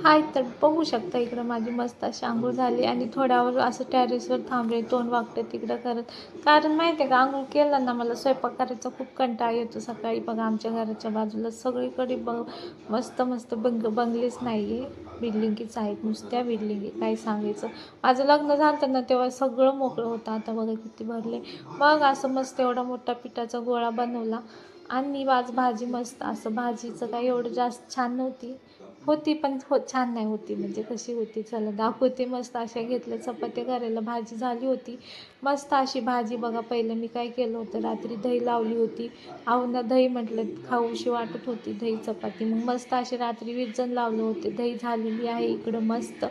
हाय तर बघू शकता इकडं माझी मस्त अशी अंघोळ झाली आणि थोड्यावर असं टेरेसवर थांबले, तोंड वाकडं तिकडं करत. कारण माहिती आहे का, अंघोळ केलं ना मला स्वयंपाक करायचा खूप कंटाळा येतो. सकाळी बघा आमच्या घराच्या बाजूला सगळीकडे मस्त मस्त बंगलेच नाही आहे, बिल्डिंगीच आहेत, नुसत्या बिल्डिंगी. काय सांगायचं, माझं लग्न झालं ना तेव्हा सगळं मोकळं होतं, आता बघा किती भरले. मग असं मस्त एवढा मोठा पिठाचा गोळा बनवला आणि आज भाजी मस्त, असं भाजीचं काही एवढं जास्त छान नव्हती, होती पण छान नाही होती, म्हणजे कशी होती चला दाखवते. मस्त अशा घेतल्या चपात्या करायला, भाजी झाली होती मस्त अशी भाजी. बघा पहिलं मी काय केलं होतं, रात्री दही लावली होती. ना दही म्हटलं खाऊशी वाटत होती दही चपाती, मग मस्त अशी रात्री विरजण लावलं होते. दही झालेली आहे इकडं मस्त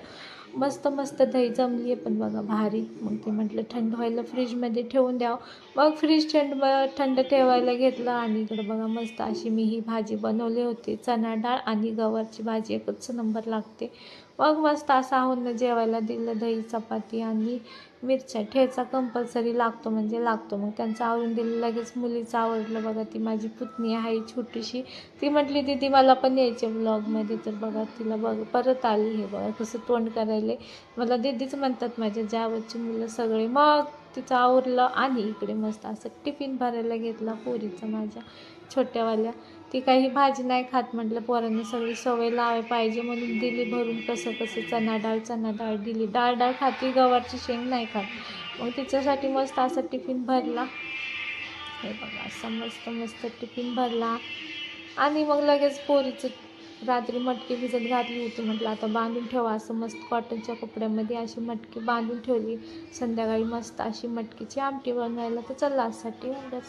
मस्त मस्त दही जमली आहे, पण बघा भारी. मग ते म्हटलं थंड व्हायला फ्रीजमध्ये ठेवून द्यावं. मग फ्रीज थंड ठेवायला घेतलं आणि इकडं बघा मस्त अशी मी ही भाजी बनवली होती. चणा डाळ आणि गवारची भाजी एकच नंबर लागते. मग मस्त असं आहून जेवायला दिलं, दही चपाती आणि मिरच्या ठेचा कंपल्सरी लागतो म्हणजे लागतो. मग त्यांचं आवरून दिलं, लगेच मुलीचं आवडलं. बघा ती माझी पुतणी आहे छोटीशी, ती म्हटली दीदी मला पण यायचे व्लॉगमध्ये. तर बघा तिला परत आली, हे बघा कसं तोंड करायले. मला दीदीच म्हणतात माझ्या जावची मुलं सगळे. मग तिचं आवरलं आणि इकडे मस्त असं टिफिन भरायला घेतला पोरीचा माझ्या छोट्यावाल्या. ती काही भाजी नाही खात, म्हटलं पोरांनी सगळी सवय लावाय पाहिजे म्हणून दिली भरून. कसं कसं चणा डाळ दिली. डाळ खाती, गवारची शेंग नाही खात. मग तिच्यासाठी मस्त असा टिफिन भरला, हे बघा असा मस्त मस्त टिफिन भरला. आणि मग लगेच पोरीचं रात्री मटकी भिजत घातली होती, म्हटलं आता बांधून ठेवा. असं मस्त कॉटनच्या कपड्यामध्ये अशी मटकी बांधून ठेवली. संध्याकाळी मस्त अशी मटकीची आमटी बनवायला. तर चला आजसाठी बस.